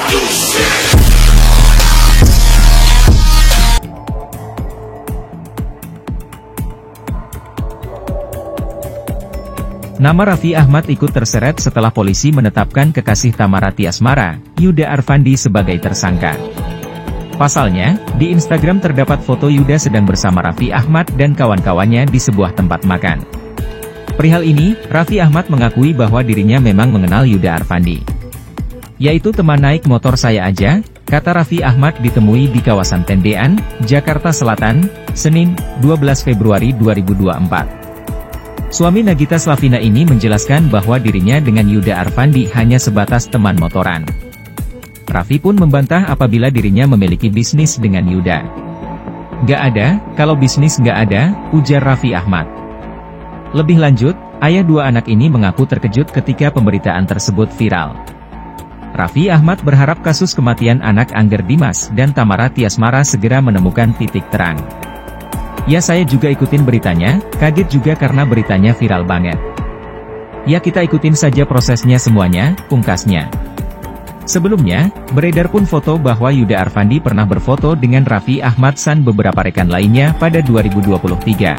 Nama Raffi Ahmad ikut terseret setelah polisi menetapkan kekasih Tamara Tiasmara, Yuda Arfandi sebagai tersangka. Pasalnya, di Instagram terdapat foto Yuda sedang bersama Raffi Ahmad dan kawan-kawannya di sebuah tempat makan. Perihal ini, Raffi Ahmad mengakui bahwa dirinya memang mengenal Yuda Arfandi. Yaitu teman naik motor saya aja, kata Raffi Ahmad ditemui di kawasan Tendean, Jakarta Selatan, Senin, 12 Februari 2024. Suami Nagita Slavina ini menjelaskan bahwa dirinya dengan Yuda Arfandi hanya sebatas teman motoran. Raffi pun membantah apabila dirinya memiliki bisnis dengan Yuda. "Gak ada, kalau bisnis gak ada," ujar Raffi Ahmad. Lebih lanjut, ayah dua anak ini mengaku terkejut ketika pemberitaan tersebut viral. Raffi Ahmad berharap kasus kematian anak Angger Dimas dan Tamara Tiasmara segera menemukan titik terang. "Ya saya juga ikutin beritanya, kaget juga karena beritanya viral banget. Ya kita ikutin saja prosesnya semuanya," pungkasnya. Sebelumnya, beredar pun foto bahwa Yuda Arfandi pernah berfoto dengan Raffi Ahmad dan beberapa rekan lainnya pada 2023.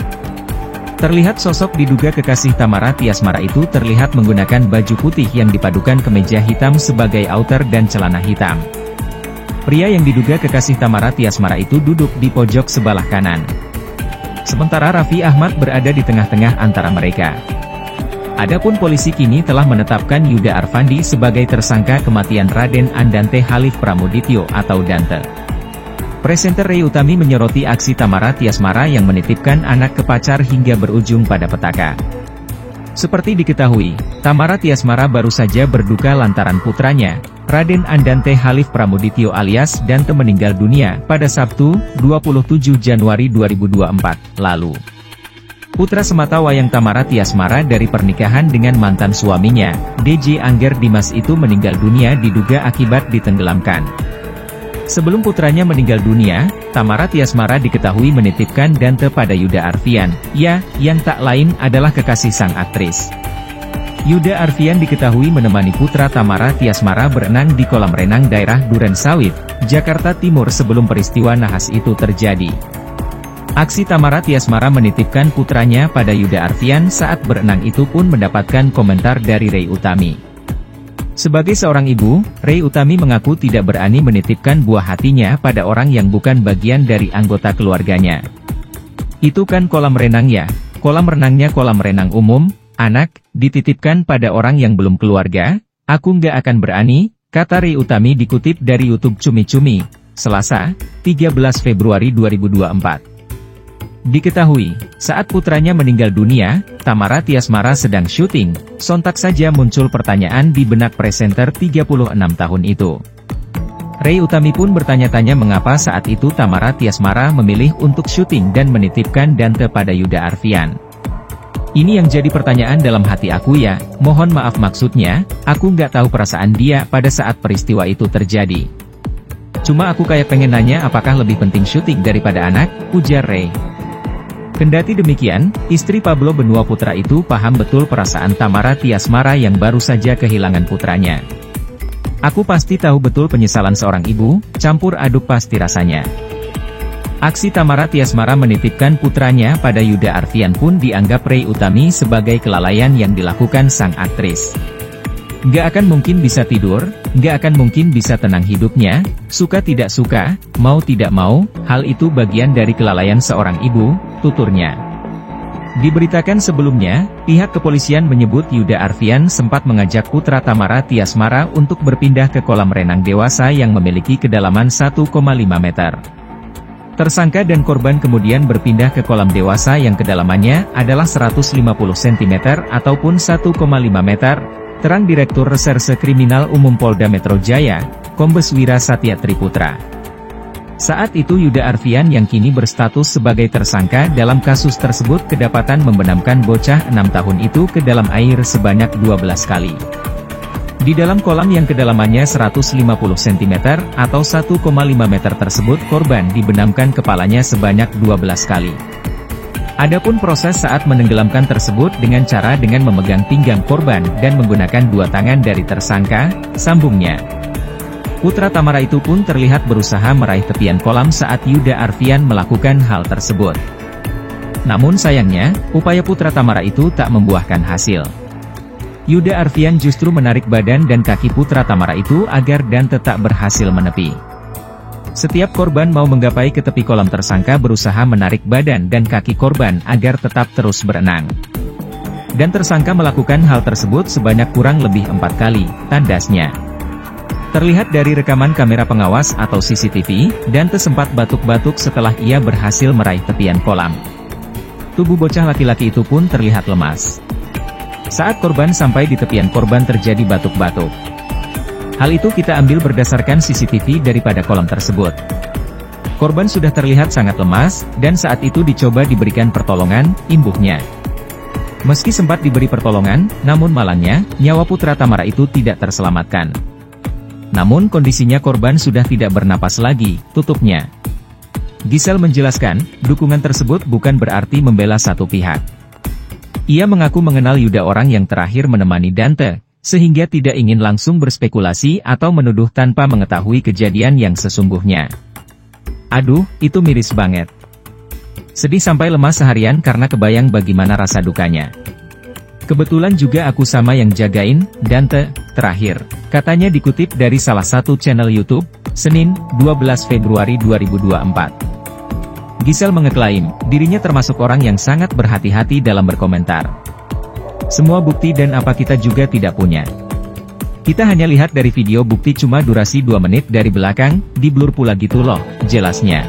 Terlihat sosok diduga kekasih Tamara Tiasmara itu terlihat menggunakan baju putih yang dipadukan kemeja hitam sebagai outer dan celana hitam. Pria yang diduga kekasih Tamara Tiasmara itu duduk di pojok sebelah kanan. Sementara Raffi Ahmad berada di tengah-tengah antara mereka. Adapun polisi kini telah menetapkan Yuda Arfandi sebagai tersangka kematian Raden Andante Halif Pramudityo atau Dante. Presenter Ray Utami menyoroti aksi Tamara Tiasmara yang menitipkan anak ke pacar hingga berujung pada petaka. Seperti diketahui, Tamara Tiasmara baru saja berduka lantaran putranya, Raden Andante Halif Pramudityo alias Dante meninggal dunia pada Sabtu, 27 Januari 2024, lalu. Putra sematawayang Tamara Tiasmara dari pernikahan dengan mantan suaminya, DJ Angger Dimas itu meninggal dunia diduga akibat ditenggelamkan. Sebelum putranya meninggal dunia, Tamara Tiasmara diketahui menitipkan Dante pada Yuda Arfian, yang tak lain adalah kekasih sang aktris. Yuda Arfian diketahui menemani putra Tamara Tiasmara berenang di kolam renang daerah Duren Sawit, Jakarta Timur sebelum peristiwa nahas itu terjadi. Aksi Tamara Tiasmara menitipkan putranya pada Yuda Arfian saat berenang itu pun mendapatkan komentar dari Ray Utami. Sebagai seorang ibu, Ray Utami mengaku tidak berani menitipkan buah hatinya pada orang yang bukan bagian dari anggota keluarganya. "Itu kan kolam renang ya, kolam renangnya kolam renang umum, anak, dititipkan pada orang yang belum keluarga, aku nggak akan berani," kata Ray Utami dikutip dari YouTube Cumi Cumi, Selasa, 13 Februari 2024. Diketahui, saat putranya meninggal dunia, Tamara Tiasmara sedang syuting, sontak saja muncul pertanyaan di benak presenter 36 tahun itu. Ray Utami pun bertanya-tanya mengapa saat itu Tamara Tiasmara memilih untuk syuting dan menitipkan Dante pada Yuda Arfian. "Ini yang jadi pertanyaan dalam hati aku ya, mohon maaf maksudnya, aku nggak tahu perasaan dia pada saat peristiwa itu terjadi. Cuma aku kayak pengen nanya apakah lebih penting syuting daripada anak," ujar Ray. Kendati demikian, istri Pablo Benua Putra itu paham betul perasaan Tamara Tiasmara yang baru saja kehilangan putranya. "Aku pasti tahu betul penyesalan seorang ibu, campur aduk pasti rasanya." Aksi Tamara Tiasmara menitipkan putranya pada Yuda Arfian pun dianggap Ray Utami sebagai kelalaian yang dilakukan sang aktris. "Gak akan mungkin bisa tidur, gak akan mungkin bisa tenang hidupnya, suka tidak suka, mau tidak mau, hal itu bagian dari kelalaian seorang ibu," tuturnya. Diberitakan sebelumnya, pihak kepolisian menyebut Yuda Arfian sempat mengajak putra Tamara Tiasmara untuk berpindah ke kolam renang dewasa yang memiliki kedalaman 1,5 meter. Tersangka dan korban kemudian berpindah ke kolam dewasa yang kedalamannya adalah 150 cm ataupun 1,5 meter, terang Direktur Reserse Kriminal Umum Polda Metro Jaya, Kombes Wira Satya Triputra. Saat itu Yuda Arfian yang kini berstatus sebagai tersangka dalam kasus tersebut kedapatan membenamkan bocah 6 tahun itu ke dalam air sebanyak 12 kali. Di dalam kolam yang kedalamannya 150 cm atau 1,5 meter tersebut korban dibenamkan kepalanya sebanyak 12 kali. Adapun proses saat menenggelamkan tersebut dengan cara dengan memegang pinggang korban dan menggunakan dua tangan dari tersangka, sambungnya. Putra Tamara itu pun terlihat berusaha meraih tepian kolam saat Yuda Arfian melakukan hal tersebut. Namun sayangnya, upaya Putra Tamara itu tak membuahkan hasil. Yuda Arfian justru menarik badan dan kaki Putra Tamara itu agar Dante tak berhasil menepi. Setiap korban mau menggapai ke tepi kolam, tersangka berusaha menarik badan dan kaki korban agar tetap terus berenang. Dan tersangka melakukan hal tersebut sebanyak kurang lebih 4 kali, tandasnya. Terlihat dari rekaman kamera pengawas atau CCTV, Dante sempat batuk-batuk setelah ia berhasil meraih tepian kolam. Tubuh bocah laki-laki itu pun terlihat lemas. Saat korban sampai di tepian, korban terjadi batuk-batuk. Hal itu kita ambil berdasarkan CCTV daripada kolam tersebut. Korban sudah terlihat sangat lemas, dan saat itu dicoba diberikan pertolongan, imbuhnya. Meski sempat diberi pertolongan, namun malangnya, nyawa Putra Tamara itu tidak terselamatkan. Namun kondisinya korban sudah tidak bernapas lagi, tutupnya. Giselle menjelaskan, dukungan tersebut bukan berarti membela satu pihak. Ia mengaku mengenal Yuda, orang yang terakhir menemani Dante, sehingga tidak ingin langsung berspekulasi atau menuduh tanpa mengetahui kejadian yang sesungguhnya. Aduh, itu miris banget. Sedih sampai lemas seharian karena kebayang bagaimana rasa dukanya. Kebetulan juga aku sama yang jagain, Dante, terakhir, katanya dikutip dari salah satu channel YouTube, Senin, 12 Februari 2024. Giselle mengeklaim, dirinya termasuk orang yang sangat berhati-hati dalam berkomentar. Semua bukti dan apa kita juga tidak punya. Kita hanya lihat dari video bukti cuma durasi 2 menit dari belakang, di blur pula gitu loh, jelasnya.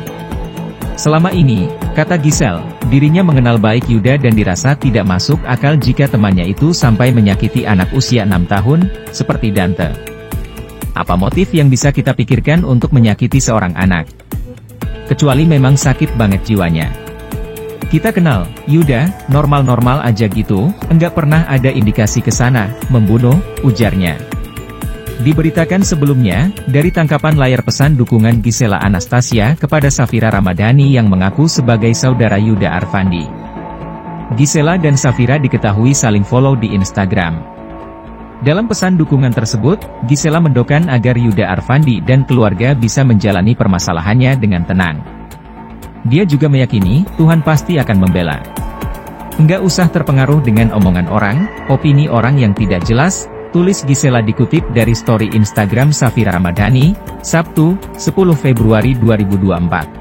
Selama ini, kata Giselle, dirinya mengenal baik Yuda dan dirasa tidak masuk akal jika temannya itu sampai menyakiti anak usia 6 tahun, seperti Dante. Apa motif yang bisa kita pikirkan untuk menyakiti seorang anak? Kecuali memang sakit banget jiwanya. Kita kenal, Yuda, normal-normal aja gitu, enggak pernah ada indikasi ke sana, membunuh, ujarnya. Diberitakan sebelumnya, dari tangkapan layar pesan dukungan Gisela Anastasia kepada Safira Ramadhani yang mengaku sebagai saudara Yuda Arfandi. Gisela dan Safira diketahui saling follow di Instagram. Dalam pesan dukungan tersebut, Gisela mendoakan agar Yuda Arfandi dan keluarga bisa menjalani permasalahannya dengan tenang. Dia juga meyakini, Tuhan pasti akan membela. Enggak usah terpengaruh dengan omongan orang, opini orang yang tidak jelas, tulis Gisela dikutip dari story Instagram Safira Ramadhani, Sabtu, 10 Februari 2024.